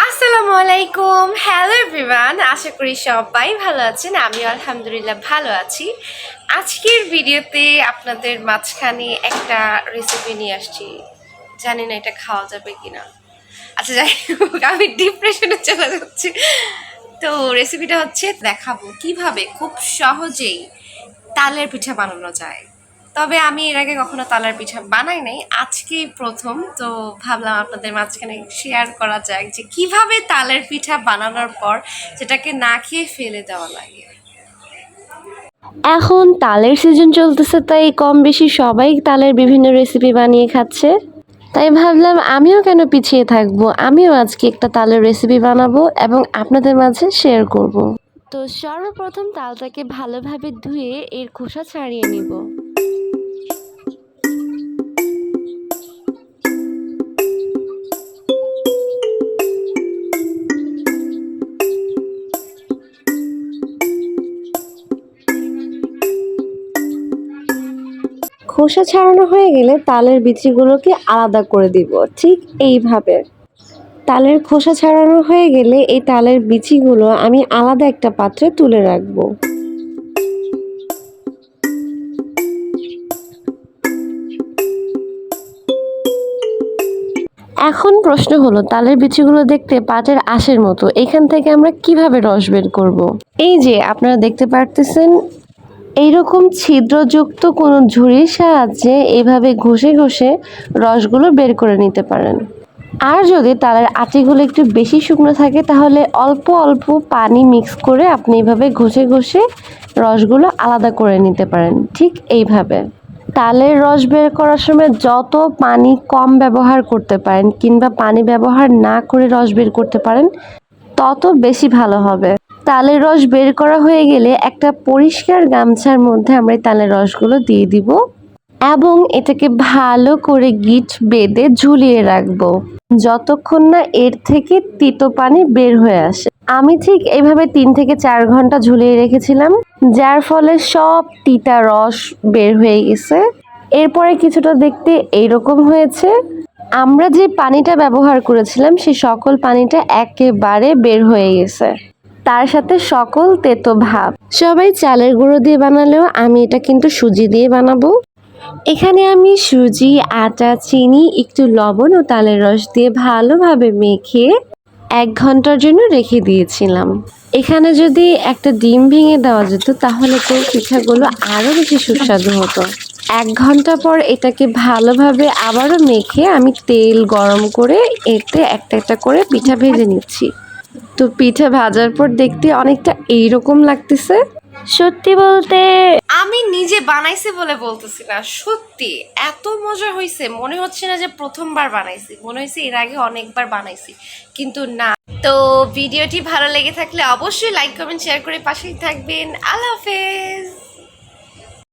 আসসালামু আলাইকুম, hello everyone. আশা করি সবাই ভালো আছেন। আমিও আলহামদুলিল্লাহ ভালো আছি। আজকের ভিডিওতে আপনাদের মাঝখানে একটা রেসিপি নিয়ে আসছি। জানি না এটা খাওয়া যাবে কিনা। আচ্ছা যাই হোক, আমি ডিপ্রেশনে চলে যাচ্ছি। তো রেসিপিটা হচ্ছে দেখাবো কিভাবে খুব সহজেই তালের পিঠা বানানো যায়। তবে আমি এর আগে কখনো তালের পিঠা বানাই নাই, আজকেই প্রথম। তো ভাবলাম আপনাদের মাঝখানে শেয়ার করা যায় যে কিভাবে তালের পিঠা বানানোর পর সেটাকে না খেয়ে ফেলে দেওয়া লাগে। এখন তালের সিজন চলতেছে, তাই কম বেশি সবাই তালের বিভিন্ন রেসিপি বানিয়ে খাচ্ছে। তাই ভাবলাম আমিও কেন পিছিয়ে থাকবো, আমিও আজকে একটা তালের রেসিপি বানাবো এবং আপনাদের মাঝে শেয়ার করব। তো সর্বপ্রথম তালটাকে ভালোভাবে ধুয়ে এর খোসা ছাড়িয়ে নিব। খোসা ছাড়ানো হয়ে গেলে তালের বিচিগুলোকে আলাদা করে দিব, ঠিক এইভাবে। তালের খোসা ছাড়ানো হয়ে গেলে এই তালের বিচিগুলো আমি আলাদা একটা পাত্রে তুলে রাখবো। এখন প্রশ্ন হলো, তালের বিচিগুলো দেখতে পাটের আঁশের মতো, এখান থেকে আমরা কিভাবে রস বের করব। এই যে আপনারা দেখতে পারতেছেন, এইরকম ছিদ্রযুক্ত কোনো ঝুড়ির সাহায্যে এইভাবে ঘষে ঘষে রসগুলো বের করে নিতে পারেন। আর যদি তালের আটিগুলো একটু বেশি শুকনো থাকে, তাহলে অল্প অল্প পানি মিক্স করে আপনি এইভাবে ঘষে ঘষে রসগুলো আলাদা করে নিতে পারেন, ঠিক এইভাবে। তালের রস বের করার সময় যত পানি কম ব্যবহার করতে পারেন কিংবা পানি ব্যবহার না করে রস বের করতে পারেন, তত বেশি ভালো হবে। তালের রস বের করা হয়ে গেলে একটা পরিষ্কার গামছার মধ্যে আমরা এই তালের রসগুলো দিয়ে দিব এবং এটাকে ভালো করে গিঁট বেঁধে ঝুলিয়ে রাখবো যতক্ষণ না এর থেকে তিতো পানি বের হয়ে আসে। আমি ঠিক এইভাবে 3 থেকে 4 ঘন্টা ঝুলিয়ে রেখেছিলাম, যার ফলে সব তিতা রস বের হয়ে গেছে। এরপরে কিছুটা দেখতে এইরকম হয়েছে। আমরা যে পানিটা ব্যবহার করেছিলাম সেই সকল পানিটা একেবারে বের হয়ে গেছে, তার সাথে সকল তেতো ভাব। সবাই চালের গুঁড়ো দিয়ে বানালেও আমি এটা কিন্তু সুজি দিয়ে বানাবো। এখানে আমি সুজি, আটা, চিনি, একটু লবণ ও তালের রস দিয়ে ভালোভাবে মেখে 1 ঘন্টার জন্য রেখে দিয়েছিলাম। এখানে যদি একটা ডিম ভেঙে দেওয়া যেত, তাহলে তো পিঠাগুলো আরো বেশি সুস্বাদু হতো। 1 ঘন্টা পর এটাকে ভালোভাবে আবারও মেখে আমি তেল গরম করে এতে একটা একটা করে পিঠা ভেজে নিচ্ছি। তো পিঠা ভাজার পর দেখতে অনেকটা এইরকম লাগতেছে। সত্যি বলতে আমি নিজে বানাইছি বলে বলতেছি না, সত্যি এত মজা হয়েছে, মনে হচ্ছে না যে প্রথমবার বানাইছি, মনে হয়েছে এর আগে অনেকবার বানাইছি, কিন্তু না। তো ভিডিওটি ভালো লেগে থাকলে অবশ্যই লাইক কমেন্ট শেয়ার করে পাশেই থাকবেন। আল্লাহ হাফেজ।